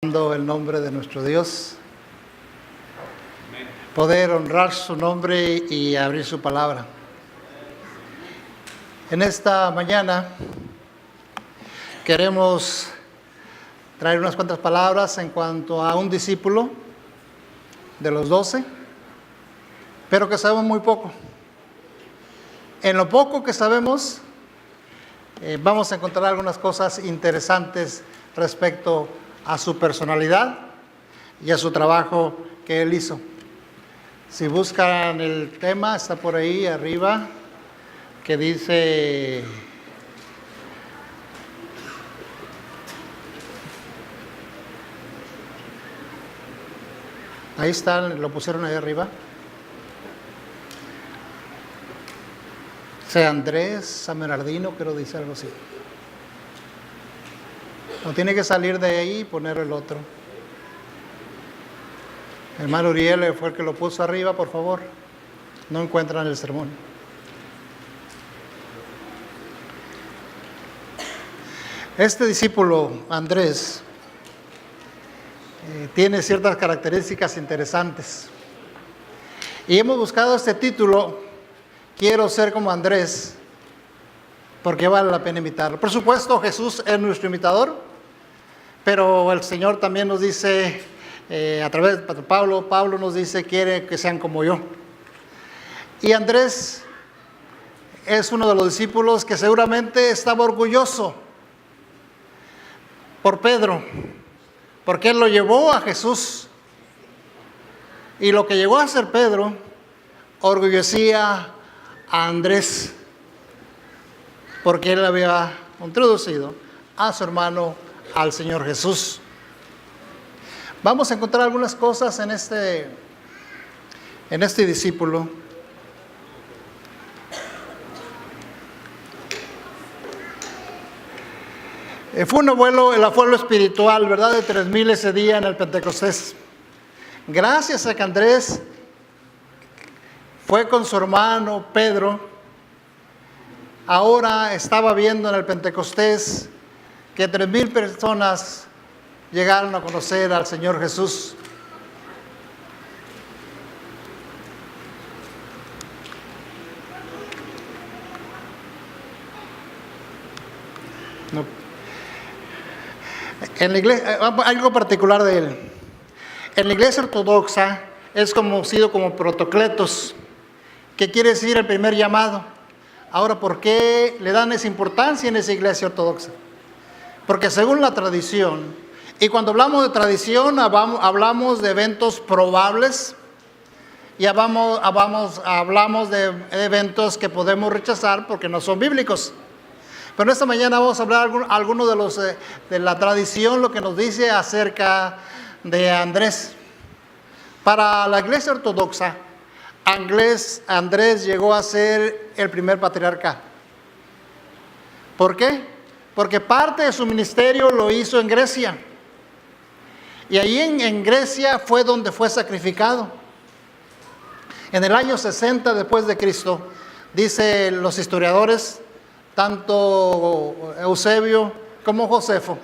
El nombre de nuestro Dios, poder honrar su nombre y abrir su palabra. En esta mañana queremos traer unas cuantas palabras en cuanto a un discípulo de los 12, pero que sabemos muy poco. En lo poco que sabemos, vamos a encontrar algunas cosas interesantes respecto a su personalidad y a su trabajo que él hizo. Si buscan el tema, está por ahí arriba, que dice: ahí está, lo pusieron ahí arriba. San Andrés, San Bernardino, creo dice algo así. No tiene que salir de ahí y poner el otro. El hermano Uriel fue el que lo puso arriba, por favor. No encuentran el sermón. Este discípulo, Andrés, tiene ciertas características interesantes. Y hemos buscado este título, Quiero ser como Andrés, porque vale la pena imitarlo. Por supuesto, Jesús es nuestro imitador, pero el Señor también nos dice, a través de Pablo nos dice, quiere que sean como yo. Y Andrés es uno de los discípulos que seguramente estaba orgulloso por Pedro, porque él lo llevó a Jesús. Y lo que llegó a hacer Pedro orgullecía a Andrés, porque él había introducido a su hermano al Señor Jesús. Vamos a encontrar algunas cosas en este discípulo. Fue el abuelo espiritual, ¿verdad? De 3,000 ese día en el Pentecostés. Gracias a que Andrés fue con su hermano Pedro, ahora estaba viendo en el Pentecostés que 3,000 personas llegaron a conocer al Señor Jesús. No. En la iglesia, algo particular de él. En la iglesia ortodoxa es conocido como protocletos, que quiere decir el primer llamado. Ahora, ¿por qué le dan esa importancia en esa iglesia ortodoxa? Porque según la tradición, y cuando hablamos de tradición, hablamos de eventos probables y hablamos de eventos que podemos rechazar porque no son bíblicos. Pero esta mañana vamos a hablar algunos de la tradición, lo que nos dice acerca de Andrés. Para la iglesia ortodoxa, Andrés llegó a ser el primer patriarca. ¿Por qué? Porque parte de su ministerio lo hizo en Grecia. Y ahí en Grecia fue donde fue sacrificado. En el año 60 después de Cristo, dicen los historiadores, tanto Eusebio como Josefo,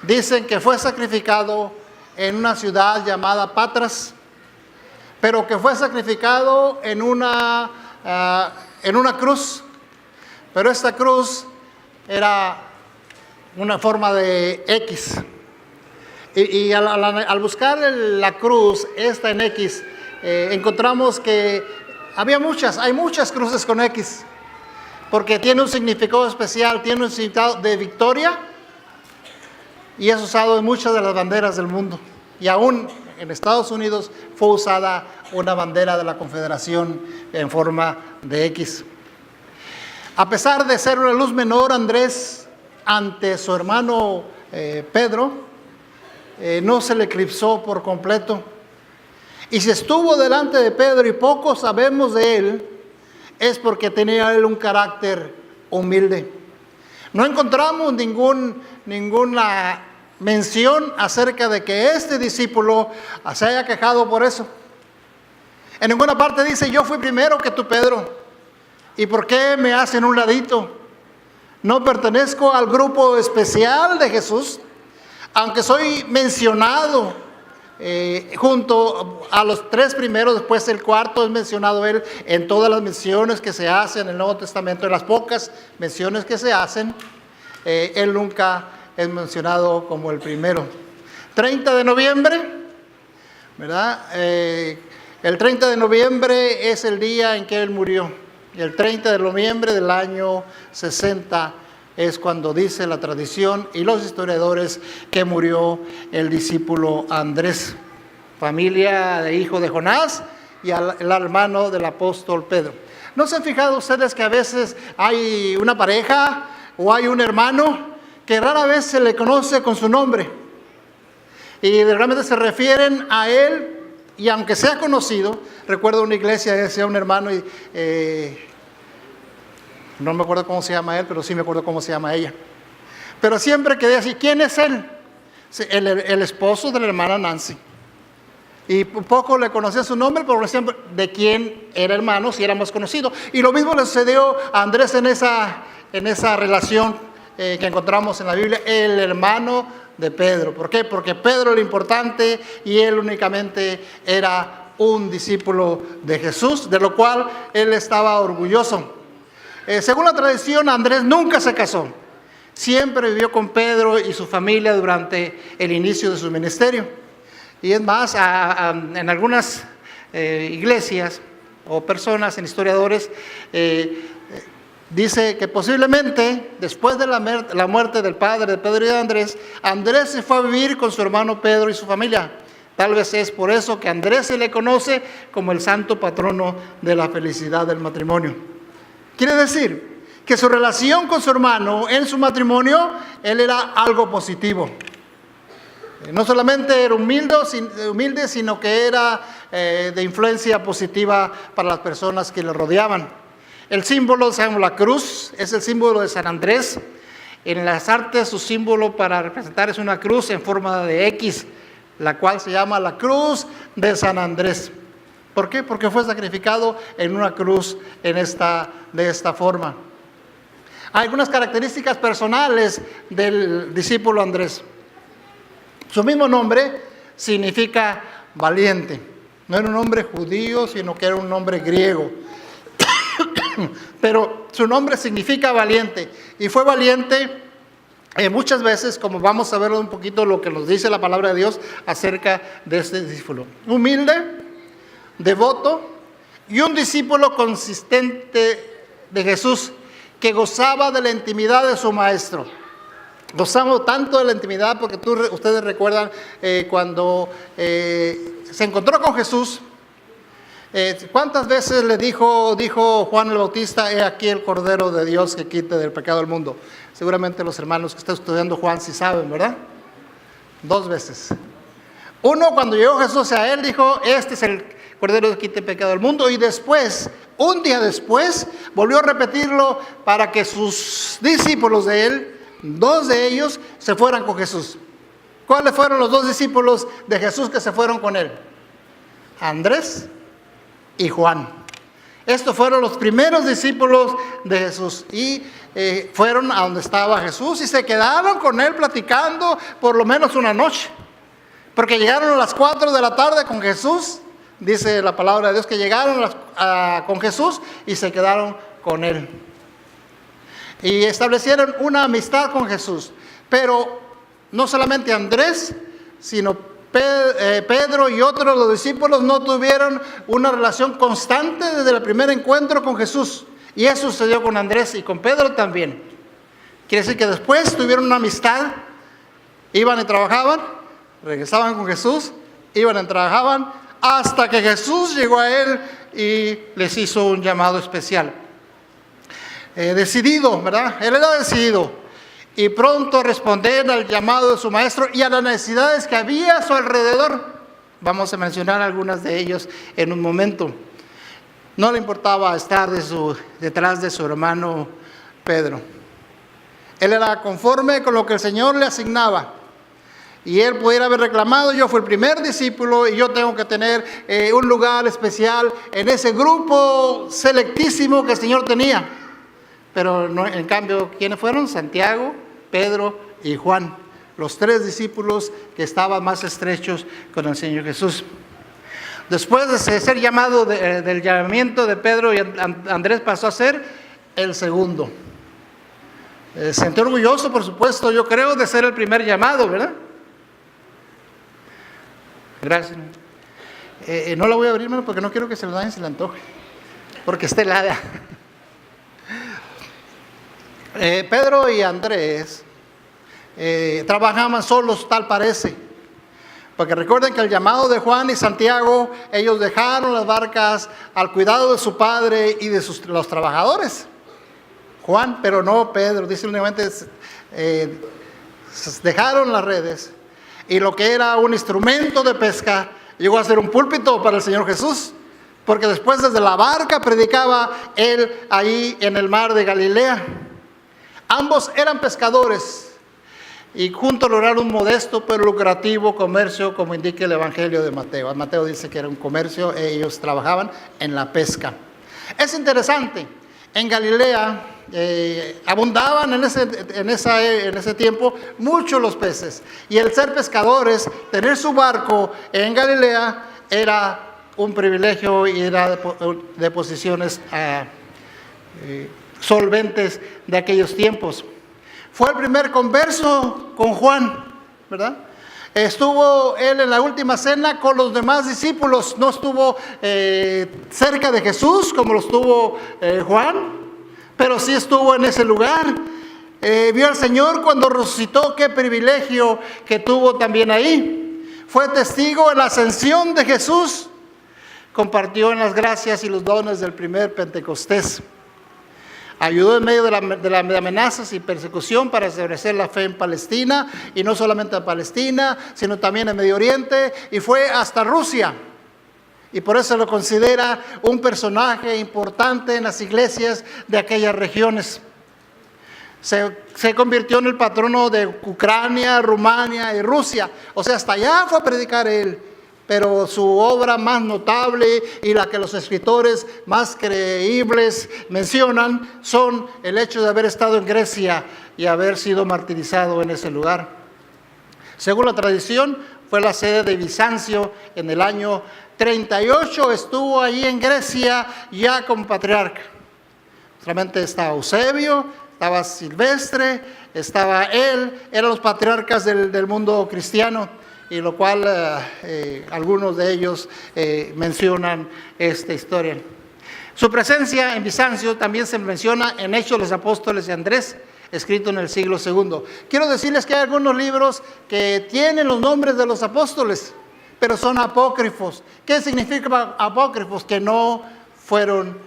dicen que fue sacrificado en una ciudad llamada Patras, pero que fue sacrificado en una cruz. Pero esta cruz era una forma de X. Y al buscar la cruz, esta en X, encontramos que hay muchas cruces con X, porque tiene un significado especial, tiene un significado de victoria, y es usado en muchas de las banderas del mundo. Y aún en Estados Unidos fue usada una bandera de la Confederación en forma de X. A pesar de ser una luz menor, Andrés, ante su hermano Pedro, no se le eclipsó por completo. Y si estuvo delante de Pedro y poco sabemos de él, es porque tenía él un carácter humilde. No encontramos ninguna mención acerca de que este discípulo se haya quejado por eso. En ninguna parte dice: yo fui primero que tú, Pedro, ¿y por qué me hacen un ladito? No pertenezco al grupo especial de Jesús, aunque soy mencionado junto a los 3 primeros, después el cuarto es mencionado él en todas las menciones que se hacen en el Nuevo Testamento, en las pocas menciones que se hacen, él nunca es mencionado como el primero. 30 de noviembre, ¿verdad? El 30 de noviembre es el día en que él murió. Y el 30 de noviembre del año 60 es cuando dice la tradición y los historiadores que murió el discípulo Andrés, familia de hijo de Jonás y el hermano del apóstol Pedro. ¿No se han fijado ustedes que a veces hay una pareja o hay un hermano que rara vez se le conoce con su nombre? Y realmente se refieren a él, y aunque sea conocido, recuerdo una iglesia, decía un hermano, y no me acuerdo cómo se llama él, pero sí me acuerdo cómo se llama ella. Pero siempre quedé así, ¿quién es él? El esposo de la hermana Nancy. Y poco le conocía su nombre, pero siempre de quién era hermano, si era más conocido. Y lo mismo le sucedió a Andrés en esa relación que encontramos en la Biblia, el hermano de Pedro. ¿Por qué? Porque Pedro era importante y él únicamente era un discípulo de Jesús, de lo cual él estaba orgulloso. Según la tradición, Andrés nunca se casó. Siempre vivió con Pedro y su familia durante el inicio de su ministerio. Y es más, en algunas iglesias o personas, en historiadores, dice que posiblemente después de la muerte del padre de Pedro y de Andrés, Andrés se fue a vivir con su hermano Pedro y su familia. Tal vez es por eso que a Andrés se le conoce como el santo patrono de la felicidad del matrimonio. Quiere decir que su relación con su hermano en su matrimonio, él era algo positivo. No solamente era humilde, sino que era de influencia positiva para las personas que le rodeaban. El símbolo, sabemos, la cruz, es el símbolo de San Andrés. En las artes su símbolo para representar es una cruz en forma de X, la cual se llama la cruz de San Andrés. ¿Por qué? Porque fue sacrificado en una cruz de esta forma. Hay algunas características personales del discípulo Andrés. Su mismo nombre significa valiente. No era un nombre judío, sino que era un nombre griego. Pero su nombre significa valiente. Y fue valiente muchas veces, como vamos a ver un poquito lo que nos dice la palabra de Dios acerca de este discípulo. Humilde, devoto y un discípulo consistente de Jesús, que gozaba de la intimidad de su maestro. Gozamos tanto de la intimidad porque ustedes recuerdan cuando se encontró con Jesús, ¿cuántas veces le dijo Juan el Bautista, he aquí el Cordero de Dios que quita del pecado del mundo? Seguramente los hermanos que están estudiando Juan sí saben, ¿verdad? 2 veces. Uno, cuando llegó Jesús a él, dijo, este es el Cordero que quita el pecado del mundo. Y después, un día después, volvió a repetirlo para que sus discípulos de él, 2 de ellos, se fueran con Jesús. ¿Cuáles fueron los 2 discípulos de Jesús que se fueron con él? Andrés y Juan. Estos fueron los primeros discípulos de Jesús y fueron a donde estaba Jesús y se quedaron con él platicando por lo menos una noche. Porque llegaron a las 4 de la tarde con Jesús. Dice la palabra de Dios que llegaron con Jesús y se quedaron con él. Y establecieron una amistad con Jesús. Pero no solamente Andrés, sino Pedro y otros de los discípulos no tuvieron una relación constante desde el primer encuentro con Jesús. Y eso sucedió con Andrés y con Pedro también. Quiere decir que después tuvieron una amistad, iban y trabajaban, regresaban con Jesús, iban y trabajaban, hasta que Jesús llegó a él y les hizo un llamado especial. Decidido, ¿verdad? Él era decidido. Y pronto responder al llamado de su maestro y a las necesidades que había a su alrededor. Vamos a mencionar algunas de ellos en un momento. No le importaba estar detrás de su hermano Pedro. Él era conforme con lo que el Señor le asignaba. Y él pudiera haber reclamado, yo fui el primer discípulo y yo tengo que tener un lugar especial en ese grupo selectísimo que el Señor tenía. Pero no, en cambio, ¿quiénes fueron? Santiago, Pedro y Juan. los 3 discípulos que estaban más estrechos con el Señor Jesús. Después de ser llamado del llamamiento de Pedro y Andrés, pasó a ser el segundo. Se sintió orgulloso, por supuesto, yo creo, de ser el primer llamado, ¿verdad? Gracias. No la voy a abrir, porque no quiero que se lo dañe, se le antoje, porque está helada. Pedro y Andrés trabajaban solos, tal parece, porque recuerden que el llamado de Juan y Santiago, ellos dejaron las barcas al cuidado de su padre y de los trabajadores. Juan, pero no Pedro, dice únicamente, dejaron las redes, y lo que era un instrumento de pesca llegó a ser un púlpito para el Señor Jesús, porque después desde la barca predicaba él ahí en el mar de Galilea. Ambos eran pescadores y juntos lograron un modesto pero lucrativo comercio, como indica el Evangelio de Mateo. Mateo dice que era un comercio, ellos trabajaban en la pesca. Es interesante, en Galilea abundaban en ese tiempo mucho los peces, y el ser pescadores, tener su barco en Galilea era un privilegio y era de posiciones solventes de aquellos tiempos. Fue el primer converso con Juan, ¿verdad? Estuvo él en la última cena con los demás discípulos, no estuvo cerca de Jesús como lo estuvo Juan, pero sí estuvo en ese lugar. Vio al Señor cuando resucitó, qué privilegio que tuvo también ahí. Fue testigo en la ascensión de Jesús, compartió en las gracias y los dones del primer Pentecostés. Ayudó en medio de amenazas y persecución para establecer la fe en Palestina, y no solamente en Palestina, sino también en Medio Oriente, y fue hasta Rusia. Y por eso lo considera un personaje importante en las iglesias de aquellas regiones. Se convirtió en el patrono de Ucrania, Rumania y Rusia. O sea, hasta allá fue a predicar él. Pero su obra más notable y la que los escritores más creíbles mencionan son el hecho de haber estado en Grecia y haber sido martirizado en ese lugar. Según la tradición, fue la sede de Bizancio en el año 38, estuvo allí en Grecia ya como patriarca. Solamente estaba Eusebio, estaba Silvestre, estaba él, eran los patriarcas del mundo cristiano, y lo cual algunos de ellos mencionan esta historia. Su presencia en Bizancio también se menciona en Hechos de los Apóstoles de Andrés, escrito en el siglo II. Quiero decirles que hay algunos libros que tienen los nombres de los apóstoles, pero son apócrifos. ¿Qué significa apócrifos? Que no fueron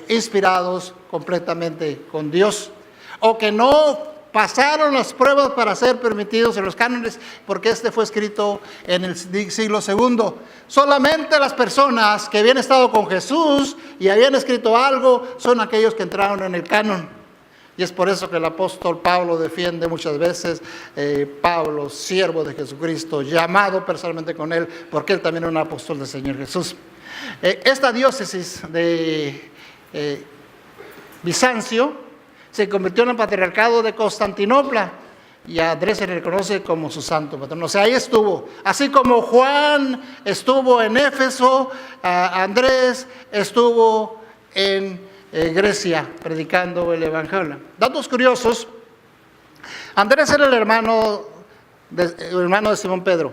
inspirados completamente con Dios, o que no pasaron las pruebas para ser permitidos en los cánones, porque este fue escrito en el siglo II. Solamente las personas que habían estado con Jesús y habían escrito algo son aquellos que entraron en el canon. Y es por eso que el apóstol Pablo defiende muchas veces, Pablo, siervo de Jesucristo, llamado personalmente con él, porque él también era un apóstol del Señor Jesús. Esta diócesis de Bizancio se convirtió en el patriarcado de Constantinopla, y a Andrés se le reconoce como su santo patrono. O sea, ahí estuvo. Así como Juan estuvo en Éfeso, Andrés estuvo en Grecia predicando el Evangelio. Datos curiosos: Andrés era el hermano de Simón Pedro,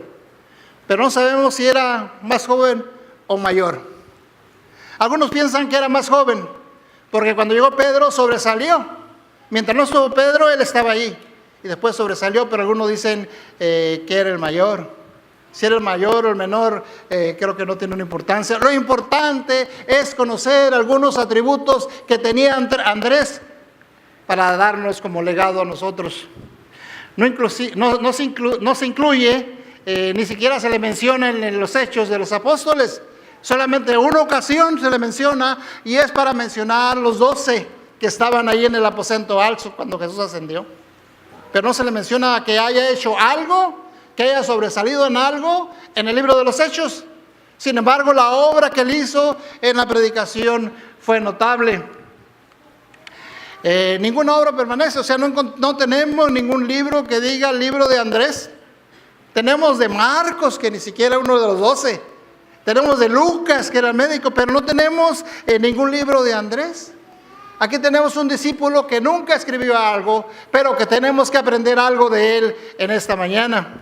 pero no sabemos si era más joven o mayor. Algunos piensan que era más joven, porque cuando llegó Pedro sobresalió. Mientras no estuvo Pedro, él estaba ahí, y después sobresalió, pero algunos dicen que era el mayor. Si era el mayor o el menor, creo que no tiene una importancia. Lo importante es conocer algunos atributos que tenía Andrés para darnos como legado a nosotros. No se incluye, ni siquiera se le menciona en los Hechos de los Apóstoles. Solamente una ocasión se le menciona, y es para mencionar los 12 que estaban ahí en el aposento alto cuando Jesús ascendió. Pero no se le menciona que haya hecho algo, que haya sobresalido en algo en el libro de los Hechos. Sin embargo, la obra que él hizo en la predicación fue notable. Ninguna obra permanece, o sea, no tenemos ningún libro que diga el libro de Andrés. Tenemos de Marcos, que ni siquiera uno de los 12. Tenemos de Lucas, que era el médico, pero no tenemos ningún libro de Andrés. Aquí tenemos un discípulo que nunca escribió algo, pero que tenemos que aprender algo de él en esta mañana.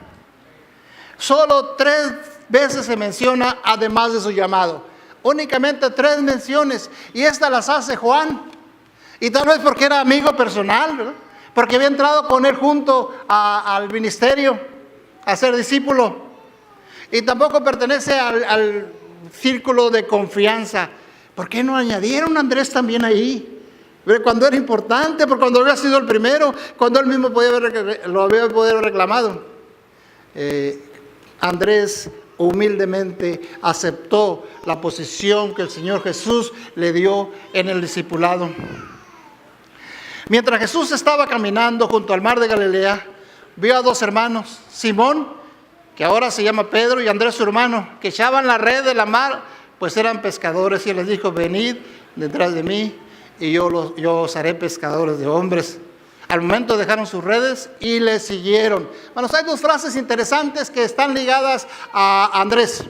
Solo 3 veces se menciona además de su llamado. Únicamente 3 menciones, y estas las hace Juan. Y tal vez porque era amigo personal, ¿verdad? Porque había entrado con él junto al ministerio, a ser discípulo. Y tampoco pertenece al círculo de confianza. ¿Por qué no añadieron a Andrés también ahí? Cuando era importante, porque cuando había sido el primero, cuando él mismo lo había podido reclamado. Andrés humildemente aceptó la posición que el Señor Jesús le dio en el discipulado. Mientras Jesús estaba caminando junto al mar de Galilea, vio a 2 hermanos, Simón, que ahora se llama Pedro, y Andrés su hermano, que echaban la red de la mar, pues eran pescadores, y él les dijo: venid detrás de mí, y yo os haré pescadores de hombres. Al momento dejaron sus redes y le siguieron. Bueno, hay 2 frases interesantes que están ligadas a Andrés.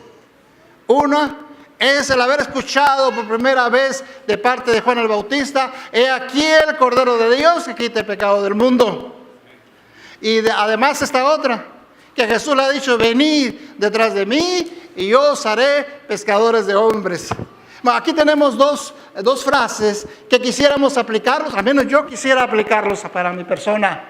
Una es el haber escuchado por primera vez de parte de Juan el Bautista: he aquí el Cordero de Dios que quita el pecado del mundo. Y además esta otra, que Jesús le ha dicho: venid detrás de mí y yo os haré pescadores de hombres. Bueno, aquí tenemos dos frases que quisiéramos aplicarlos, al menos yo quisiera aplicarlos para mi persona.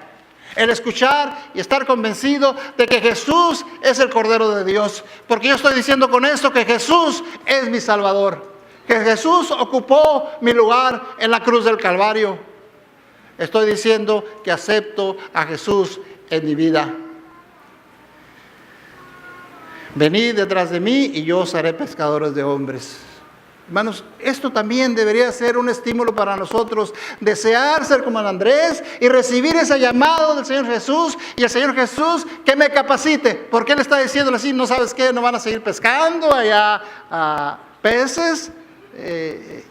El escuchar y estar convencido de que Jesús es el Cordero de Dios. Porque yo estoy diciendo con esto que Jesús es mi Salvador. Que Jesús ocupó mi lugar en la cruz del Calvario. Estoy diciendo que acepto a Jesús en mi vida. Venid detrás de mí y yo os haré pescadores de hombres. Hermanos, esto también debería ser un estímulo para nosotros, desear ser como Andrés y recibir ese llamado del Señor Jesús, y el Señor Jesús que me capacite, porque Él está diciéndole así: no sabes qué, no van a seguir pescando allá peces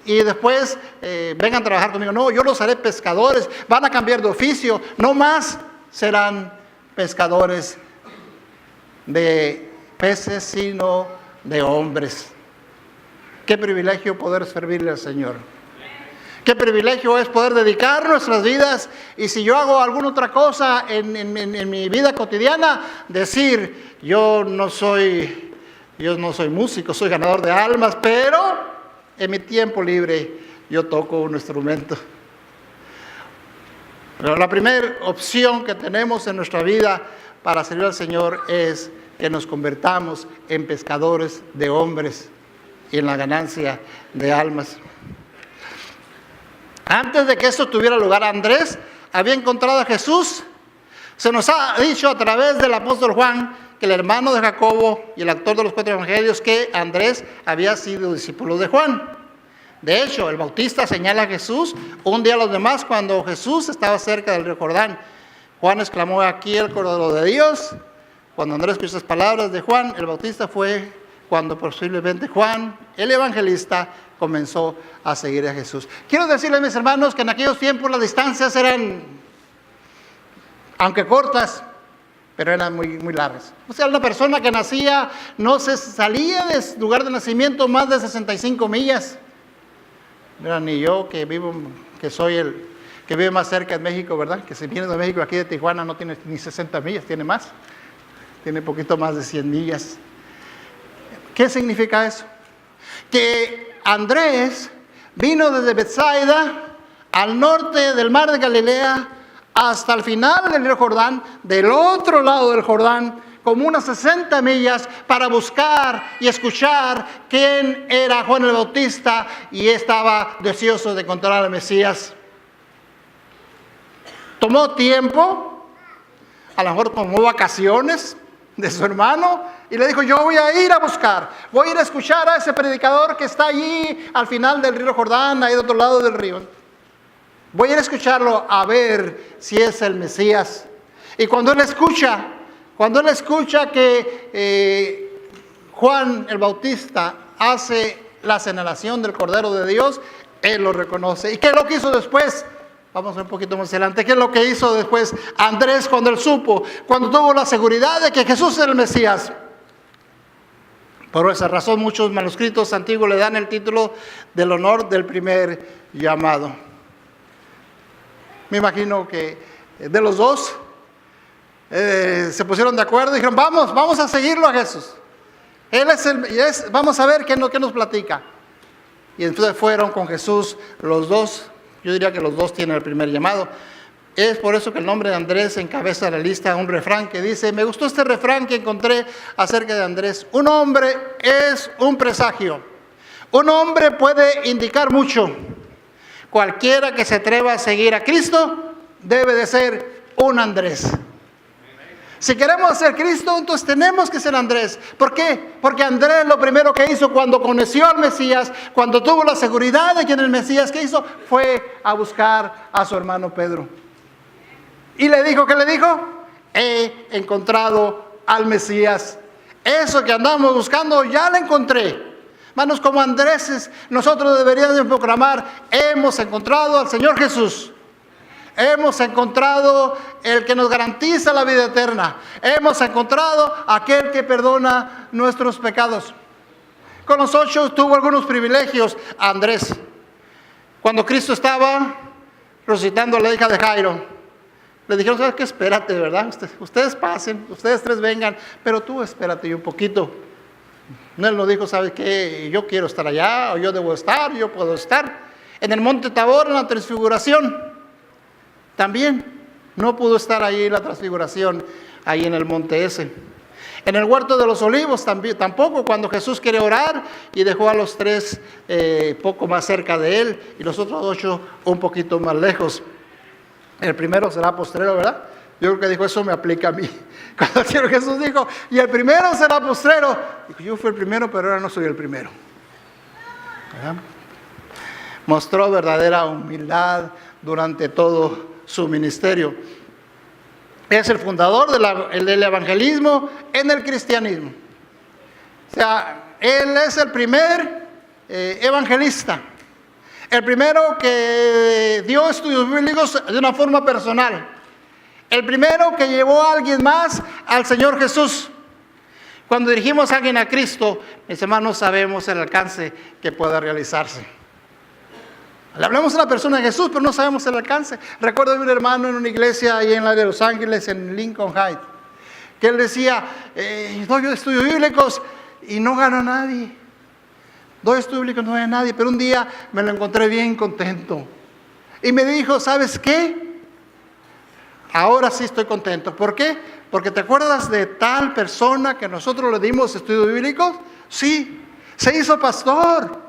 y después vengan a trabajar conmigo. No, yo los haré pescadores, van a cambiar de oficio, no más serán pescadores de peces, sino de hombres. Qué privilegio poder servirle al Señor. Qué privilegio es poder dedicar nuestras vidas, y si yo hago alguna otra cosa en mi vida cotidiana, decir: yo no soy músico, soy ganador de almas, pero en mi tiempo libre yo toco un instrumento. Pero la primera opción que tenemos en nuestra vida para servir al Señor es que nos convertamos en pescadores de hombres y en la ganancia de almas. Antes de que esto tuviera lugar, Andrés había encontrado a Jesús. Se nos ha dicho a través del apóstol Juan, que el hermano de Jacobo y el autor de los 4 evangelios, que Andrés había sido discípulo de Juan. De hecho, el Bautista señala a Jesús un día a los demás cuando Jesús estaba cerca del río Jordán. Juan exclamó: aquí el Cordero de Dios. Cuando Andrés escuchó esas palabras de Juan el Bautista, fue cuando posiblemente Juan, el evangelista, comenzó a seguir a Jesús. Quiero decirles, mis hermanos, que en aquellos tiempos las distancias eran, aunque cortas, pero eran muy, muy largas. O sea, una persona que nacía no se salía de su lugar de nacimiento más de 65 millas. Mira, ni yo que soy el que vive más cerca en México, ¿verdad? Que si viene de México, aquí de Tijuana, no tiene ni 60 millas, tiene más. Tiene poquito más de 100 millas. ¿Qué significa eso? Que Andrés vino desde Betsaida, al norte del mar de Galilea, hasta el final del río Jordán, del otro lado del Jordán, como unas 60 millas, para buscar y escuchar quién era Juan el Bautista, y estaba deseoso de encontrar al Mesías. Tomó tiempo, a lo mejor tomó vacaciones de su hermano, y le dijo: yo voy a ir a buscar, voy a ir a escuchar a ese predicador que está allí al final del río Jordán, ahí del otro lado del río. Voy a ir a escucharlo a ver si es el Mesías. Y cuando él escucha que Juan el Bautista hace la señalación del Cordero de Dios, él lo reconoce. ¿Y qué es lo que hizo después? Vamos un poquito más adelante. ¿Qué es lo que hizo después Andrés cuando él supo, cuando tuvo la seguridad de que Jesús era el Mesías? Por esa razón muchos manuscritos antiguos le dan el título del honor del primer llamado. Me imagino que de los dos se pusieron de acuerdo y dijeron, vamos a seguirlo a Jesús. Él vamos a ver qué nos platica. Y entonces fueron con Jesús los dos. Yo diría que los dos tienen el primer llamado. Es por eso que el nombre de Andrés encabeza la lista, un refrán que dice, me gustó este refrán que encontré acerca de Andrés. Un hombre es un presagio. Un hombre puede indicar mucho. Cualquiera que se atreva a seguir a Cristo debe de ser un Andrés. Si queremos ser Cristo, entonces tenemos que ser Andrés. ¿Por qué? Porque Andrés lo primero que hizo cuando conoció al Mesías, cuando tuvo la seguridad de que en el Mesías, ¿qué hizo? Fue a buscar a su hermano Pedro. Y le dijo, ¿qué le dijo? He encontrado al Mesías. Eso que andamos buscando, ya lo encontré. Hermanos, como Andrés, nosotros deberíamos proclamar, hemos encontrado al Señor Jesús. Hemos encontrado el que nos garantiza la vida eterna. Hemos encontrado aquel que perdona nuestros pecados. Con nosotros tuvo algunos privilegios Andrés. Cuando Cristo estaba resucitando a la hija de Jairo, le dijeron, ¿sabes qué? Espérate, ¿verdad? Ustedes pasen, ustedes tres vengan, pero tú espérate un poquito. Él no dijo, ¿sabes qué? Yo quiero estar allá, o yo debo estar, yo puedo estar. En el monte Tabor, en la transfiguración, también no pudo estar ahí en la transfiguración, ahí en el monte ese. En el huerto de los olivos tampoco, cuando Jesús quiere orar y dejó a los tres poco más cerca de él y los otros 8 un poquito más lejos. El primero será postrero, ¿verdad? Yo creo que dijo, eso me aplica a mí. Cuando el Señor Jesús dijo, y el primero será postrero. Dijo, yo fui el primero, pero ahora no soy el primero. ¿Verdad? Mostró verdadera humildad durante todo su ministerio. Es el fundador del evangelismo en el cristianismo. O sea, él es el primer evangelista. El primero que dio estudios bíblicos de una forma personal. El primero que llevó a alguien más al Señor Jesús. Cuando dirigimos a alguien a Cristo, mis hermanos, sabemos el alcance que pueda realizarse. Le hablamos a la persona de Jesús, pero no sabemos el alcance. Recuerdo de un hermano en una iglesia ahí en la de Los Ángeles, en Lincoln Heights, que él decía, doy estudios bíblicos y no gano a nadie. Doy estudios bíblicos, no gano a nadie, pero un día me lo encontré bien contento. Y me dijo, ¿sabes qué? Ahora sí estoy contento. ¿Por qué? Porque ¿te acuerdas de tal persona que nosotros le dimos estudios bíblicos? Sí, se hizo pastor.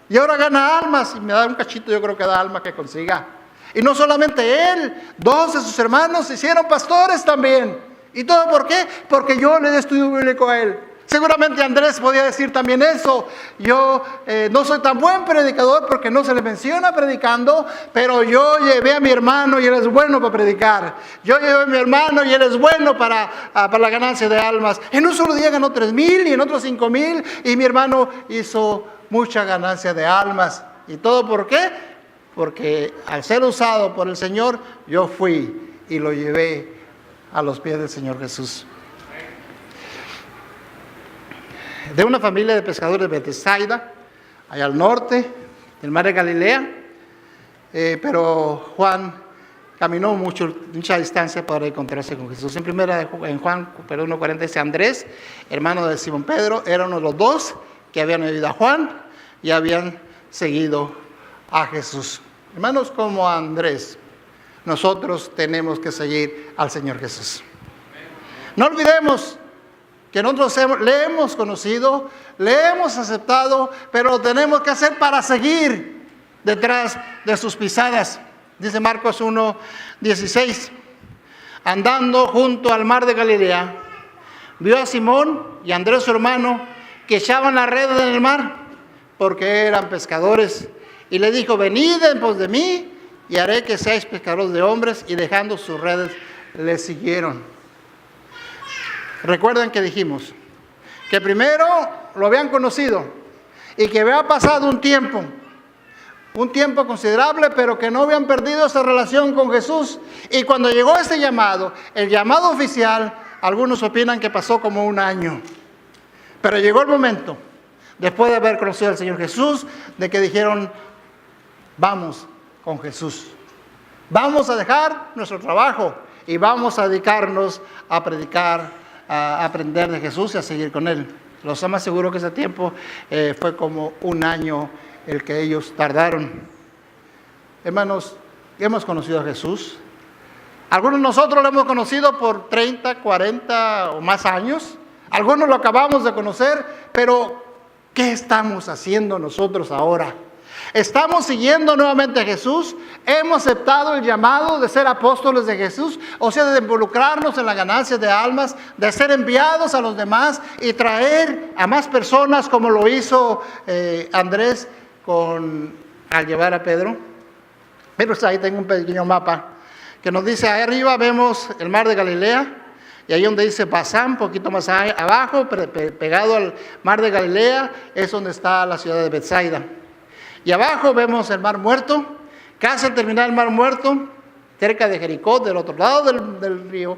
Y ahora gana almas, y me da un cachito, yo creo que da alma que consiga. Y no solamente él, 2 de sus hermanos se hicieron pastores también. ¿Y todo por qué? Porque yo le di estudio bíblico a él. Seguramente Andrés podía decir también eso. Yo no soy tan buen predicador porque no se le menciona predicando, pero yo llevé a mi hermano y él es bueno para predicar. Yo llevé a mi hermano y él es bueno para la ganancia de almas. En un solo día ganó 3,000 y en otros 5,000 y mi hermano hizo mucha ganancia de almas. ¿Y todo por qué? Porque al ser usado por el Señor, yo fui y lo llevé a los pies del Señor Jesús. De una familia de pescadores de Bethsaida, allá al norte del mar de Galilea, pero Juan caminó mucha distancia para encontrarse con Jesús. En Juan 1:40 dice, Andrés, hermano de Simón Pedro, era uno de los 2 que habían oído a Juan y habían seguido a Jesús. Hermanos, como Andrés, nosotros tenemos que seguir al Señor Jesús. No olvidemos que nosotros le hemos conocido, le hemos aceptado, pero lo tenemos que hacer para seguir detrás de sus pisadas. Dice Marcos 1:16, andando junto al mar de Galilea, vio a Simón y a Andrés su hermano que echaban las redes en el mar, porque eran pescadores, y le dijo, venid en pos de mí, y haré que seáis pescadores de hombres, y dejando sus redes, le siguieron. Recuerden que dijimos que primero lo habían conocido y que había pasado un tiempo. un tiempo considerable, pero que no habían perdido esa relación con Jesús. Y cuando llegó ese llamado, el llamado oficial, algunos opinan que pasó como un año. Pero llegó el momento, después de haber conocido al Señor Jesús, de que dijeron, vamos con Jesús. Vamos a dejar nuestro trabajo y vamos a dedicarnos a predicar, a aprender de Jesús y a seguir con Él. Los más seguro que ese tiempo fue como un año el que ellos tardaron. Hermanos, hemos conocido a Jesús. Algunos de nosotros lo hemos conocido por 30, 40 o más años. Algunos lo acabamos de conocer, pero ¿qué estamos haciendo nosotros ahora? ¿Estamos siguiendo nuevamente a Jesús? ¿Hemos aceptado el llamado de ser apóstoles de Jesús? O sea, de involucrarnos en la ganancia de almas, de ser enviados a los demás y traer a más personas como lo hizo Andrés al llevar a Pedro. Pero ahí tengo un pequeño mapa que nos dice, ahí arriba vemos el mar de Galilea. Y ahí donde dice Basán, un poquito más abajo, pegado al mar de Galilea, es donde está la ciudad de Betsaida. Y abajo vemos el mar muerto, casi al terminar el mar muerto, cerca de Jericó, del otro lado del río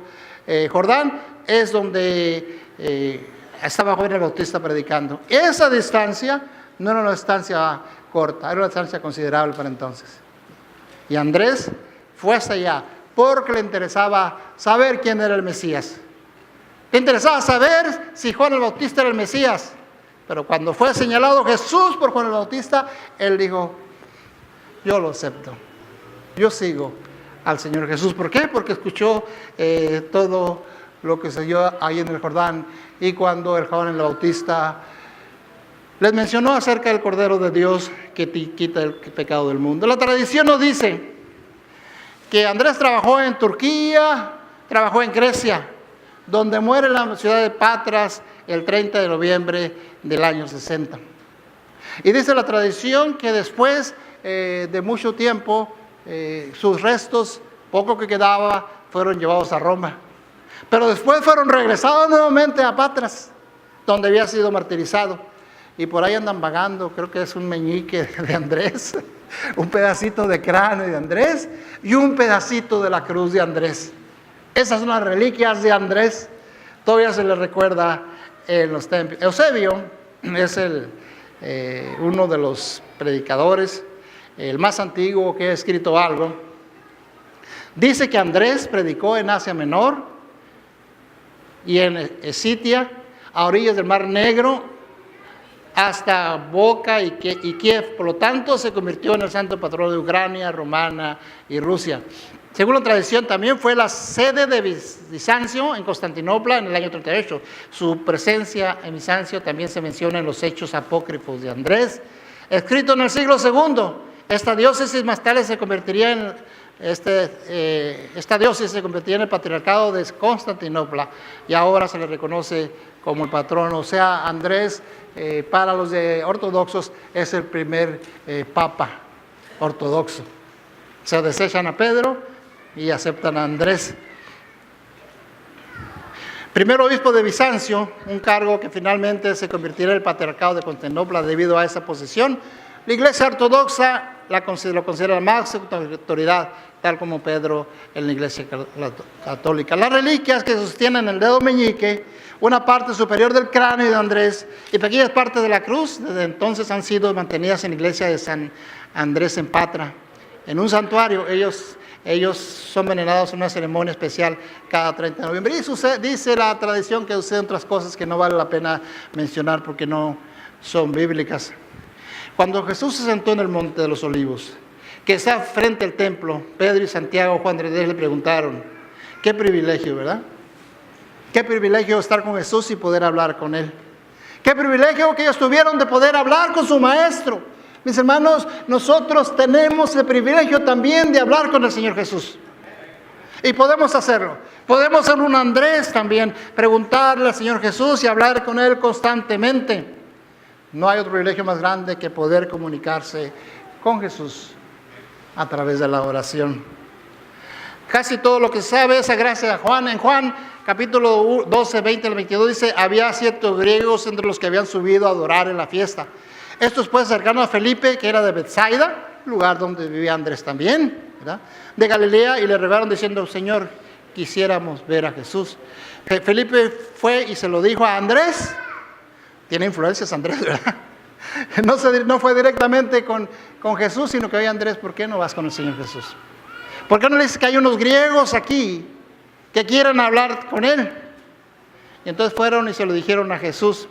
Jordán, es donde estaba Juan el Bautista predicando. Esa distancia no era una distancia corta, era una distancia considerable para entonces. Y Andrés fue hasta allá, porque le interesaba saber quién era el Mesías. Le interesaba saber si Juan el Bautista era el Mesías. Pero cuando fue señalado Jesús por Juan el Bautista, él dijo, yo lo acepto. Yo sigo al Señor Jesús. ¿Por qué? Porque escuchó todo lo que se dio ahí en el Jordán. Y cuando el Juan el Bautista les mencionó acerca del Cordero de Dios que quita el pecado del mundo. La tradición nos dice que Andrés trabajó en Turquía, trabajó en Grecia, donde muere en la ciudad de Patras el 30 de noviembre del año 60. Y dice la tradición que después de mucho tiempo, sus restos, poco que quedaba, fueron llevados a Roma. Pero después fueron regresados nuevamente a Patras, donde había sido martirizado. Y por ahí andan vagando, creo que es un meñique de Andrés, un pedacito de cráneo de Andrés y un pedacito de la cruz de Andrés. Esas son las reliquias de Andrés. Todavía se le recuerda en los templos. Eusebio es uno de los predicadores, el más antiguo que ha escrito algo. Dice que Andrés predicó en Asia Menor y en Escitia, a orillas del Mar Negro, hasta Boca y Kiev. Por lo tanto, se convirtió en el santo patrón de Ucrania, Romana y Rusia. Según la tradición, también fue la sede de Bizancio en Constantinopla en el año 38. Su presencia en Bizancio también se menciona en los hechos apócrifos de Andrés. Escrito en el siglo II, esta diócesis más tarde se convertiría en el patriarcado de Constantinopla y ahora se le reconoce como el patrón. O sea, Andrés para los ortodoxos es el primer papa ortodoxo. Se desechan a Pedro y aceptan a Andrés. Primer obispo de Bizancio, un cargo que finalmente se convirtiera en el patriarcado de Constantinopla debido a esa posición. La Iglesia ortodoxa lo considera la máxima autoridad, tal como Pedro en la Iglesia católica. Las reliquias que sostienen el dedo meñique, una parte superior del cráneo de Andrés y pequeñas partes de la cruz, desde entonces han sido mantenidas en la iglesia de San Andrés en Patra. En un santuario, ellos son venerados en una ceremonia especial cada 30 de noviembre. Y dice la tradición que suceden otras cosas que no vale la pena mencionar porque no son bíblicas. Cuando Jesús se sentó en el Monte de los Olivos, que está frente al templo, Pedro y Santiago, Juan de Andrés le preguntaron, qué privilegio, ¿verdad? Qué privilegio estar con Jesús y poder hablar con Él. Qué privilegio que ellos tuvieron de poder hablar con su maestro. Mis hermanos, nosotros tenemos el privilegio también de hablar con el Señor Jesús. Y podemos hacerlo. Podemos ser un Andrés también, preguntarle al Señor Jesús y hablar con Él constantemente. No hay otro privilegio más grande que poder comunicarse con Jesús a través de la oración. Casi todo lo que se sabe es gracias a Juan. En Juan capítulo 12, 20 al 22 dice, había ciertos griegos entre los que habían subido a adorar en la fiesta. Estos pues cercanos a Felipe, que era de Betsaida, lugar donde vivía Andrés también, ¿verdad? De Galilea, y le rogaron diciendo: Señor, quisiéramos ver a Jesús. Felipe fue y se lo dijo a Andrés. Tiene influencias Andrés, ¿verdad? No fue directamente con Jesús, sino que: oye, Andrés, ¿por qué no vas con el Señor Jesús? ¿Por qué no le dices que hay unos griegos aquí que quieren hablar con él? Y entonces fueron y se lo dijeron a Jesús.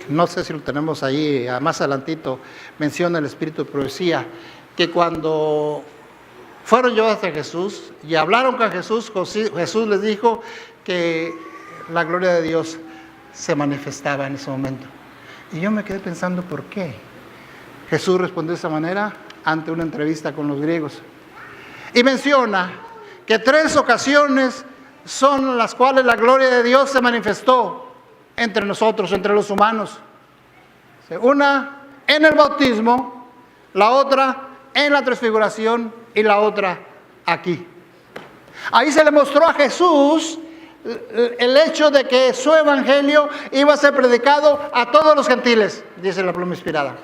No sé si lo tenemos ahí, más adelantito menciona el espíritu de profecía, que cuando fueron llevados a Jesús y hablaron con Jesús, Jesús les dijo que la gloria de Dios se manifestaba en ese momento. Y yo me quedé pensando, ¿por qué Jesús respondió de esa manera ante una entrevista con los griegos? Y menciona que 3 ocasiones son las cuales la gloria de Dios se manifestó entre nosotros, entre los humanos. Una en el bautismo, la otra en la transfiguración y la otra aquí. Ahí se le mostró a Jesús el hecho de que su evangelio iba a ser predicado a todos los gentiles, dice la pluma inspirada.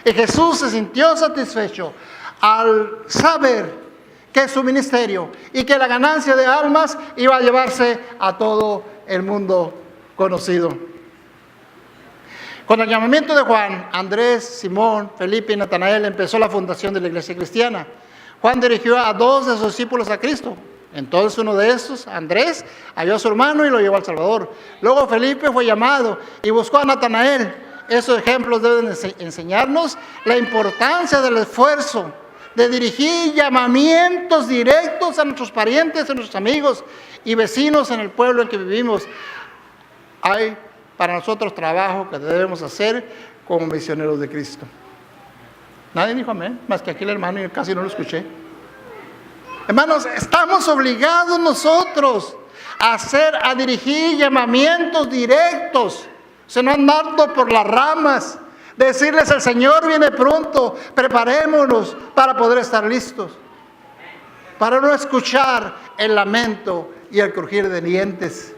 Y Jesús se sintió satisfecho al saber que su ministerio y que la ganancia de almas iba a llevarse a todo el mundo conocido. Con el llamamiento de Juan, Andrés, Simón, Felipe y Natanael empezó la fundación de la iglesia cristiana. Juan dirigió a 2 de sus discípulos a Cristo. Entonces uno de estos, Andrés, halló a su hermano y lo llevó al Salvador. Luego Felipe fue llamado y buscó a Natanael. Esos ejemplos deben enseñarnos la importancia del esfuerzo de dirigir llamamientos directos a nuestros parientes, a nuestros amigos y vecinos en el pueblo en que vivimos. Hay para nosotros trabajo que debemos hacer como misioneros de Cristo. Nadie dijo amén, más que aquí el hermano, y casi no lo escuché. Hermanos, estamos obligados nosotros a dirigir llamamientos directos, no andando por las ramas, decirles: el Señor viene pronto, preparémonos para poder estar listos, para no escuchar el lamento y el crujir de dientes.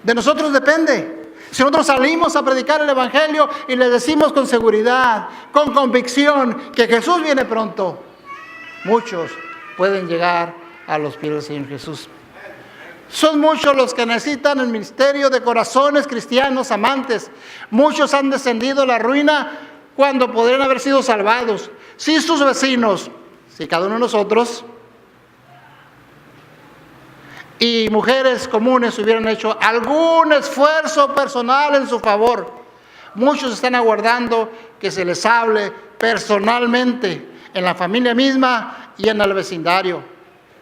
De nosotros depende. Si nosotros salimos a predicar el evangelio y les decimos con seguridad, con convicción, que Jesús viene pronto, muchos pueden llegar a los pies del Señor Jesús. Son muchos los que necesitan el ministerio de corazones cristianos amantes. Muchos han descendido a la ruina cuando podrían haber sido salvados. Si sus vecinos, si cada uno de nosotros y mujeres comunes hubieran hecho algún esfuerzo personal en su favor, muchos están aguardando que se les hable personalmente en la familia misma y en el vecindario.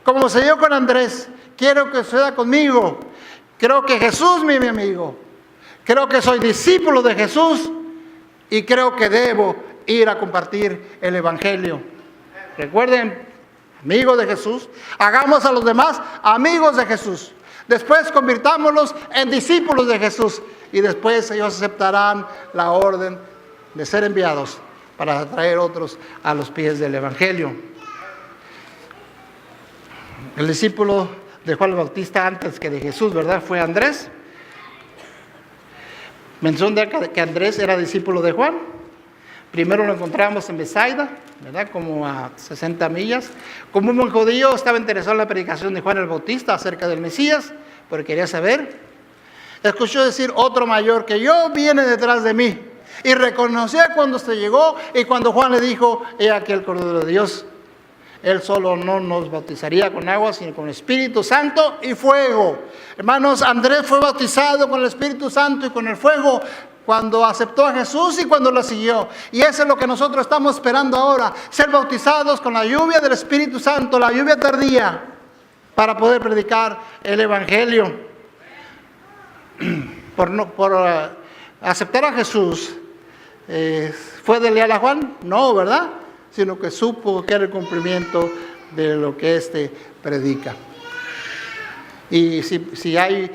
Como se dio con Andrés, quiero que suceda conmigo. Creo que Jesús es mi amigo. Creo que soy discípulo de Jesús y creo que debo ir a compartir el evangelio. Recuerden, amigos de Jesús, hagamos a los demás amigos de Jesús. Después convirtámoslos en discípulos de Jesús y después ellos aceptarán la orden de ser enviados para traer otros a los pies del evangelio. El discípulo de Juan el Bautista antes que de Jesús, ¿verdad?, fue Andrés. Menciona que Andrés era discípulo de Juan. Primero lo encontramos en Besaida, ¿verdad?, como a 60 millas. Como un buen judío estaba interesado en la predicación de Juan el Bautista acerca del Mesías, porque quería saber. Escuchó decir: otro mayor que yo viene detrás de mí. Y reconoció cuando se llegó y cuando Juan le dijo: he aquí el Cordero de Dios. Él solo no nos bautizaría con agua, sino con el Espíritu Santo y fuego. Hermanos, Andrés fue bautizado con el Espíritu Santo y con el fuego cuando aceptó a Jesús y cuando lo siguió. Y eso es lo que nosotros estamos esperando ahora, ser bautizados con la lluvia del Espíritu Santo, la lluvia tardía, para poder predicar el evangelio. Por aceptar a Jesús, ¿fue desleal a Juan? No, ¿verdad? Sino que supo que era el cumplimiento de lo que éste predica. Y si hay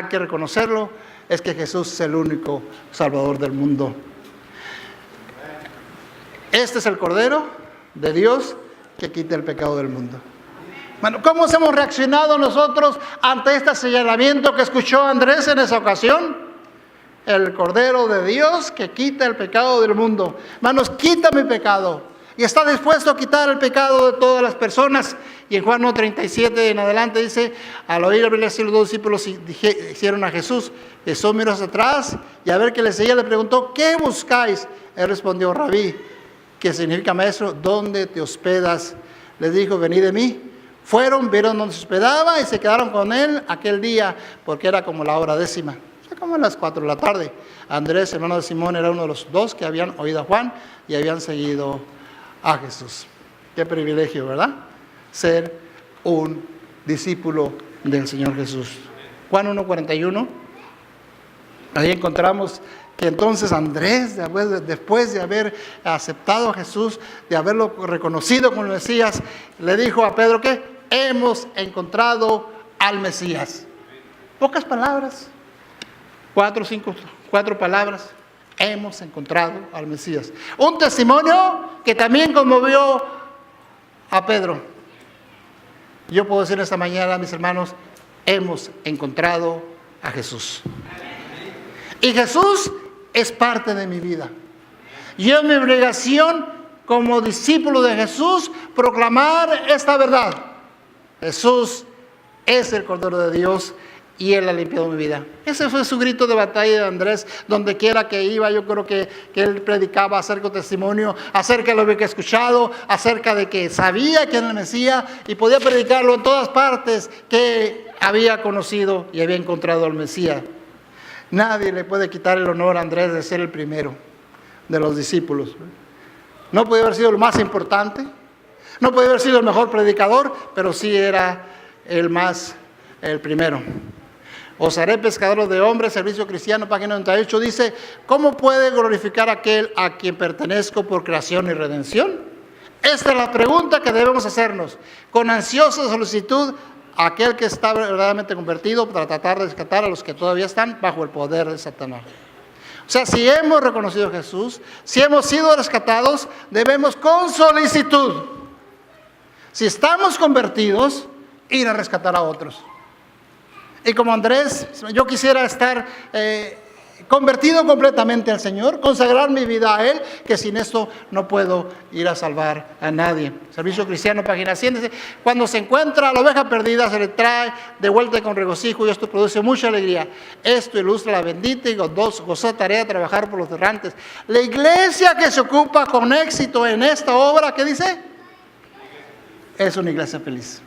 que reconocerlo, es que Jesús es el único Salvador del mundo. Este es el Cordero de Dios que quita el pecado del mundo. Bueno, ¿cómo hemos reaccionado nosotros ante este señalamiento que escuchó Andrés en esa ocasión? el Cordero de Dios que quita el pecado del mundo. Hermanos, quita mi pecado. Y está dispuesto a quitar el pecado de todas las personas. Y en Juan 1:37 en adelante dice, al oír hablar así los dos discípulos hicieron a Jesús. Jesús miró hacia atrás y a ver qué le seguía le preguntó, ¿qué buscáis? Él respondió, Rabí, que significa maestro, ¿dónde te hospedas? Les dijo, venid de mí. Fueron, vieron dónde se hospedaba y se quedaron con él aquel día, porque era como la hora 10:00, o sea, como a las 4 de la tarde. Andrés, hermano de Simón, era uno de los dos que habían oído a Juan y habían seguido a Jesús. Qué privilegio, ¿verdad? Ser un discípulo del Señor Jesús. Juan 1:41, ahí encontramos que entonces Andrés, después de haber aceptado a Jesús, de haberlo reconocido como el Mesías, le dijo a Pedro que hemos encontrado al Mesías. Pocas palabras, 4 palabras, hemos encontrado al Mesías. Un testimonio que también conmovió a Pedro. Yo puedo decir esta mañana, mis hermanos, hemos encontrado a Jesús. Y Jesús es parte de mi vida. Yo en mi obligación como discípulo de Jesús proclamar esta verdad. Jesús es el Cordero de Dios y Él ha limpiado mi vida. Ese fue su grito de batalla de Andrés. Donde quiera que iba, yo creo que él predicaba acerca del testimonio, acerca de lo que he escuchado, acerca de que sabía que era el Mesías y podía predicarlo en todas partes, que había conocido y había encontrado al Mesías. Nadie le puede quitar el honor a Andrés de ser el primero de los discípulos. No podía haber sido el más importante, no podía haber sido el mejor predicador, pero sí era el primero. Os haré pescadores de hombres, Servicio Cristiano, página 98, dice, ¿cómo puede glorificar aquel a quien pertenezco por creación y redención? Esta es la pregunta que debemos hacernos, con ansiosa solicitud, aquel que está verdaderamente convertido para tratar de rescatar a los que todavía están bajo el poder de Satanás. O sea, si hemos reconocido a Jesús, si hemos sido rescatados, debemos con solicitud, si estamos convertidos, ir a rescatar a otros. Y como Andrés, yo quisiera estar convertido completamente al Señor, consagrar mi vida a Él, que sin esto no puedo ir a salvar a nadie. Servicio Cristiano, página 100, dice, cuando se encuentra la oveja perdida, se le trae de vuelta con regocijo y esto produce mucha alegría. Esto ilustra la bendita y gozosa tarea de trabajar por los errantes. La iglesia que se ocupa con éxito en esta obra, ¿qué dice? Es una iglesia feliz.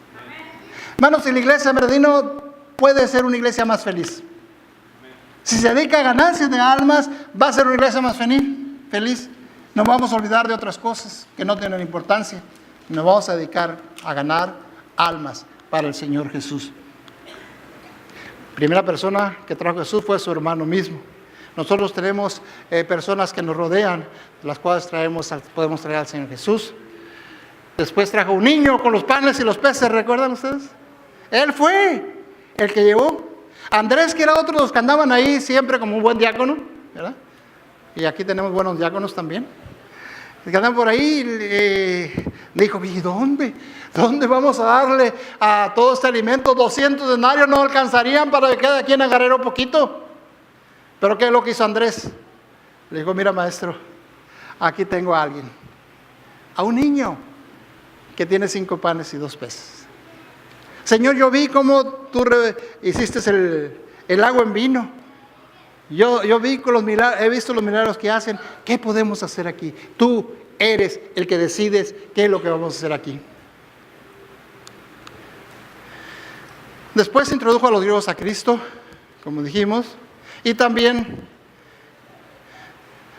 Hermanos, si la iglesia Bernardino puede ser una iglesia más feliz. Si se dedica a ganancias de almas, va a ser una iglesia más feliz. No vamos a olvidar de otras cosas que no tienen importancia. Nos vamos a dedicar a ganar almas para el Señor Jesús. Primera persona que trajo Jesús fue su hermano mismo. Nosotros tenemos personas que nos rodean, las cuales podemos traer al Señor Jesús. Después trajo un niño con los panes y los peces, ¿recuerdan ustedes? Él fue el que llevó. Andrés, que era otro de los que andaban ahí siempre como un buen diácono, ¿verdad? Y aquí tenemos buenos diáconos también. El que andaban por ahí, dijo, ¿y dónde vamos a darle a todo este alimento? 200 denarios no alcanzarían para que cada quien agarrara un poquito. Pero ¿qué es lo que hizo Andrés? Le dijo, mira maestro, aquí tengo a alguien, a un niño que tiene 5 panes y 2 peces. Señor, yo vi cómo tú hiciste el agua en vino. Yo vi con los milagros, he visto los milagros que hacen. ¿Qué podemos hacer aquí? Tú eres el que decides qué es lo que vamos a hacer aquí. Después introdujo a los griegos a Cristo, como dijimos. Y también,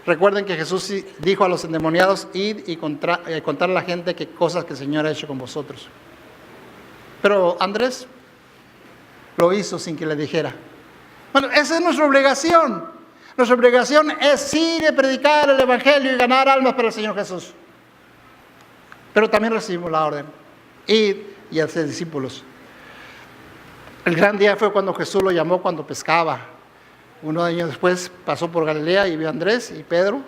recuerden que Jesús dijo a los endemoniados, id y contar a la gente qué cosas que el Señor ha hecho con vosotros. Pero Andrés lo hizo sin que le dijera. Bueno, esa es nuestra obligación. Nuestra obligación es ir a predicar el Evangelio y ganar almas para el Señor Jesús. Pero también recibimos la orden, ir y hacer discípulos. El gran día fue cuando Jesús lo llamó cuando pescaba. Unos años después pasó por Galilea y vio a Andrés y Pedro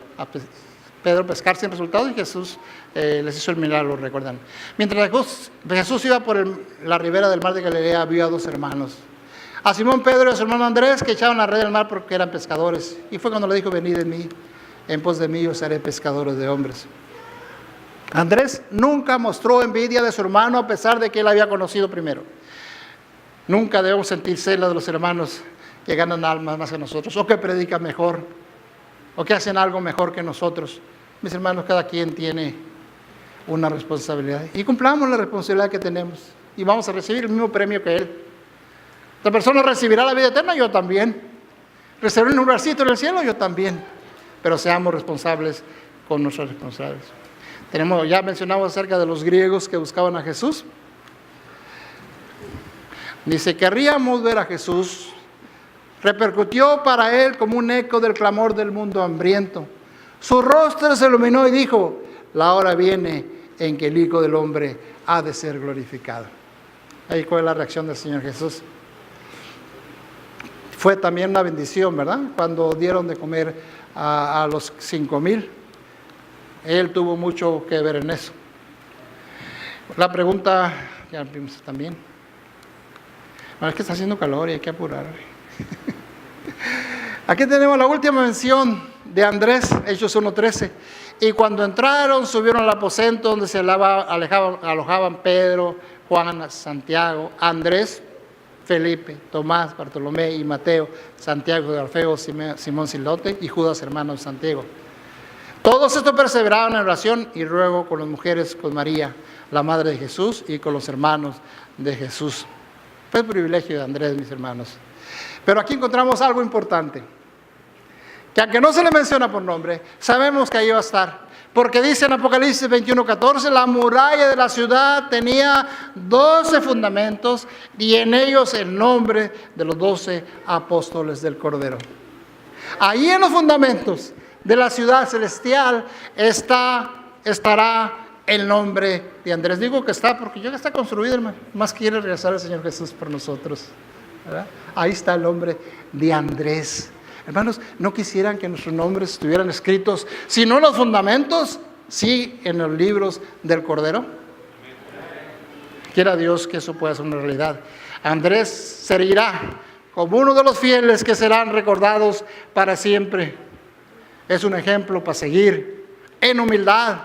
pescar sin resultados, y Jesús les hizo el milagro, recuerdan. Mientras Jesús iba por la ribera del mar de Galilea, vio a 2 hermanos, A Simón Pedro y a su hermano Andrés, que echaban la red al mar porque eran pescadores. Y fue cuando le dijo: venid en mí, en pos de mí os haré pescadores de hombres. Andrés nunca mostró envidia de su hermano a pesar de que él había conocido primero. Nunca debemos sentir celos de los hermanos que ganan almas más que nosotros, o que predican mejor, o que hacen algo mejor que nosotros. Mis hermanos, cada quien tiene una responsabilidad, y cumplamos la responsabilidad que tenemos, y vamos a recibir el mismo premio que él. Esta persona recibirá la vida eterna, yo también. Recibirá un lugarcito en el cielo, yo también. Pero seamos responsables con nuestras responsabilidades. Ya mencionamos acerca de los griegos que buscaban a Jesús. Dice: querríamos ver a Jesús. Repercutió para él como un eco del clamor del mundo hambriento. Su rostro se iluminó y dijo: la hora viene en que el Hijo del Hombre ha de ser glorificado. Ahí fue la reacción del Señor Jesús. Fue también una bendición, ¿verdad? Cuando dieron de comer a los 5,000. Él tuvo mucho que ver en eso. La pregunta, ya vimos también. Bueno, es que está haciendo calor y hay que apurar. Aquí tenemos la última mención de Andrés, Hechos 1:13. Y cuando entraron, subieron al aposento donde se alojaban Pedro, Juan, Santiago, Andrés, Felipe, Tomás, Bartolomé y Mateo, Santiago de Alfeo, Simón Zilote y Judas, hermano de Santiago. Todos estos perseveraban en oración y ruego con las mujeres, con María, la madre de Jesús, y con los hermanos de Jesús. Fue el privilegio de Andrés, mis hermanos. Pero aquí encontramos algo importante, que aunque no se le menciona por nombre, sabemos que ahí va a estar. Porque dice en Apocalipsis 21:14, la muralla de la ciudad tenía 12 fundamentos, y en ellos el nombre de los 12 apóstoles del Cordero. Ahí en los fundamentos de la ciudad celestial estará el nombre de Andrés. Digo que está porque ya está construido, hermano. Más quiere regresar el Señor Jesús por nosotros, ¿verdad? Ahí está el nombre de Andrés. Hermanos, ¿no quisieran que nuestros nombres estuvieran escritos, si no en los fundamentos, sí en los libros del Cordero? Quiera Dios que eso pueda ser una realidad. Andrés servirá como uno de los fieles que serán recordados para siempre. Es un ejemplo para seguir en humildad,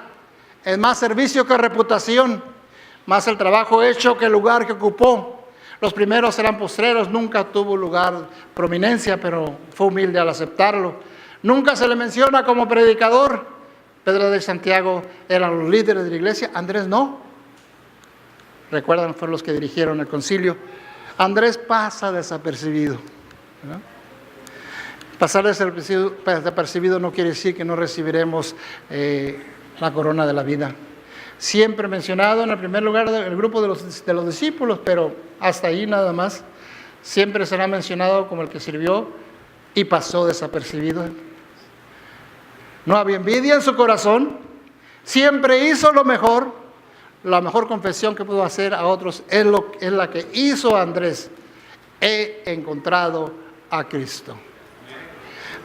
en más servicio que reputación, más el trabajo hecho que el lugar que ocupó. Los primeros serán postreros, nunca tuvo lugar prominencia, pero fue humilde al aceptarlo. Nunca se le menciona como predicador. Pedro de Santiago eran los líderes de la iglesia, Andrés no. Recuerdan, fueron los que dirigieron el concilio. Andrés pasa desapercibido, ¿verdad? Pasar desapercibido no quiere decir que no recibiremos la corona de la vida. Siempre mencionado en el primer lugar del grupo de los discípulos, pero hasta ahí nada más. Siempre será mencionado como el que sirvió y pasó desapercibido. No había envidia en su corazón. Siempre hizo lo mejor. La mejor confesión que pudo hacer a otros es la que hizo Andrés. He encontrado a Cristo.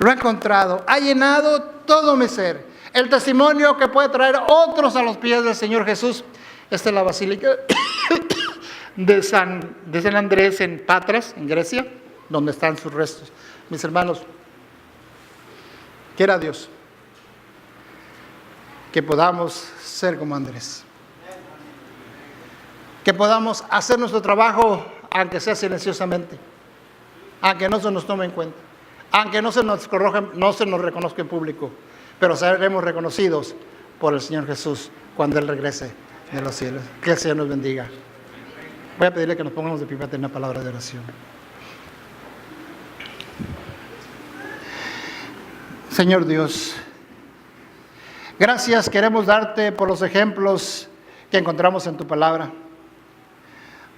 Lo he encontrado, ha llenado todo mi ser. El testimonio que puede traer otros a los pies del Señor Jesús. Esta es la basílica de San Andrés en Patras, en Grecia, donde están sus restos. Mis hermanos, quiera Dios que podamos ser como Andrés. Que podamos hacer nuestro trabajo, aunque sea silenciosamente, aunque no se nos tome en cuenta, aunque no se nos reconozca en público, pero seremos reconocidos por el Señor Jesús cuando Él regrese de los cielos. Que el Señor nos bendiga. Voy a pedirle que nos pongamos de pie para tener una palabra de oración. Señor Dios, gracias queremos darte por los ejemplos que encontramos en tu palabra.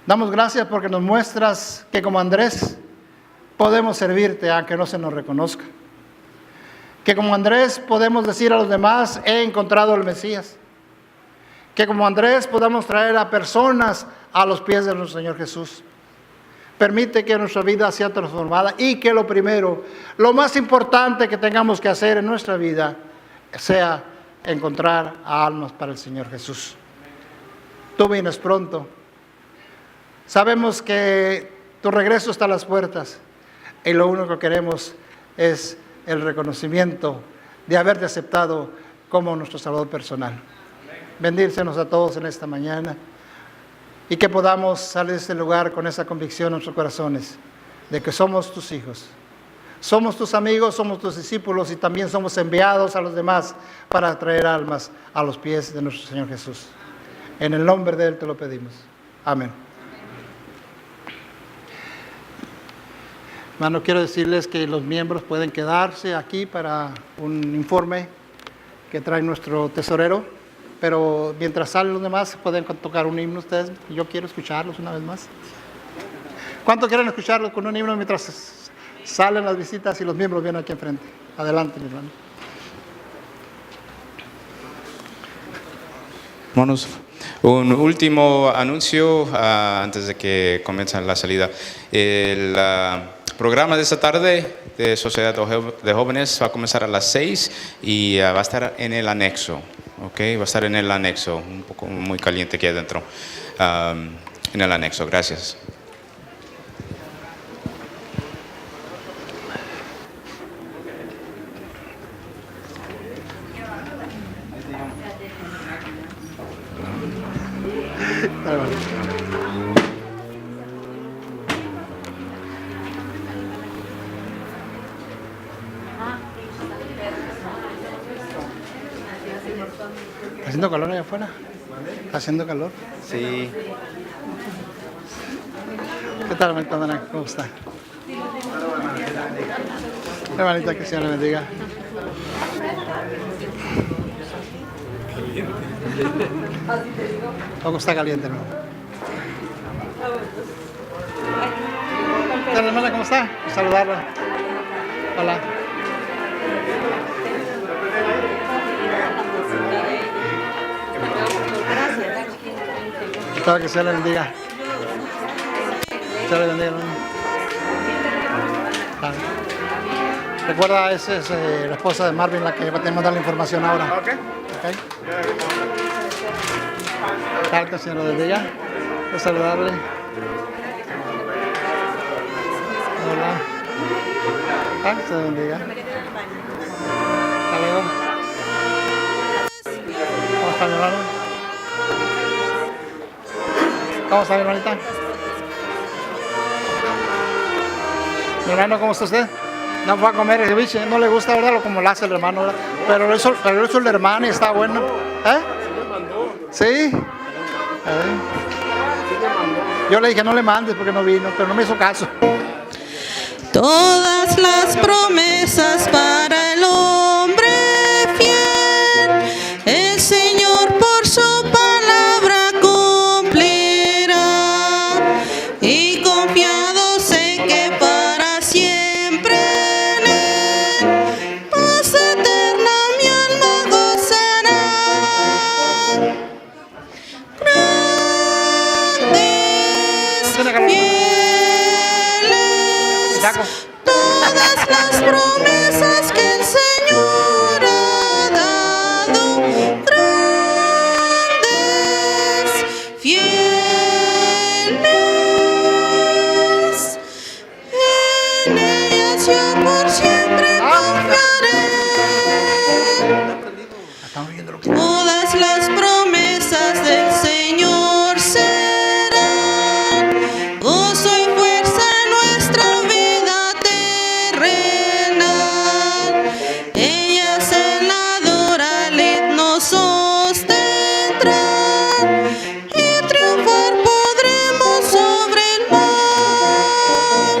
Damos gracias porque nos muestras que como Andrés podemos servirte aunque no se nos reconozca. Que como Andrés podemos decir a los demás, he encontrado al Mesías. Que como Andrés podamos traer a personas a los pies de nuestro Señor Jesús. Permite que nuestra vida sea transformada y que lo primero, lo más importante que tengamos que hacer en nuestra vida sea encontrar a almas para el Señor Jesús. Tú vienes pronto. Sabemos que Tu regreso está a las puertas. Y lo único que queremos es el reconocimiento de haberte aceptado como nuestro Salvador personal. Bendícenos a todos en esta mañana y que podamos salir de este lugar con esa convicción en nuestros corazones de que somos tus hijos, somos tus amigos, somos tus discípulos y también somos enviados a los demás para traer almas a los pies de nuestro Señor Jesús. En el nombre de Él te lo pedimos. Amén. Hermano, quiero decirles que los miembros pueden quedarse aquí para un informe que trae nuestro tesorero, pero mientras salen los demás pueden tocar un himno ustedes. Yo quiero escucharlos una vez más. ¿Cuántos quieren escucharlos con un himno mientras salen las visitas y los miembros vienen aquí enfrente? Adelante, mi hermano. Hermanos, un último anuncio antes de que comience la salida. El programa de esta tarde de Sociedad de Jóvenes va a comenzar a las 6 y va a estar en el anexo. Okay, va a estar en el anexo, un poco muy caliente aquí adentro. En el anexo, gracias. ¿Está haciendo calor allá afuera? ¿Está haciendo calor? Sí. ¿Qué tal, hermanita Dana? ¿Cómo está? Hermanita, que el Señor le bendiga. ¿Cómo está caliente, hermano? ¿Qué tal, hermana? ¿Cómo está? Saludarla. Hola. Espero que se le bendiga. Se le bendiga, hermano. Vale. Recuerda, esa es la esposa de Marvin, la que va a tener que dar la información ahora. Ok. Tal que el Señor lo bendiga. Voy a saludarle. Hola. Tal que se le bendiga. Hasta luego. ¿Cómo está mi hermano? ¿Cómo está mi hermanita? Mi hermano, ¿cómo está usted? No fue a comer el ceviche, no le gusta, ¿verdad? Como lo hace el hermano, ¿verdad? Pero eso el hermano y está bueno. ¿Eh? ¿Sí? Yo le dije no le mandes porque no vino, pero no me hizo caso. Todas las promesas para el hombre fiel, el Señor por su palabra cumplirá, y confiado sé que para siempre en Él, paz eterna mi alma gozará. Grandes, fieles, todas las promesas que el Señor ha dado, grandes, fieles, en ellas yo por siempre confiaré. Todas las promesas del Señor serán gozo y fuerza en nuestra vida terrenal. Ellas en la dura lid nos sostendrán y triunfar podremos sobre el mal.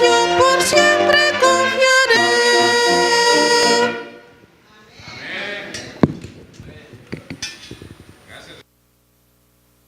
Yo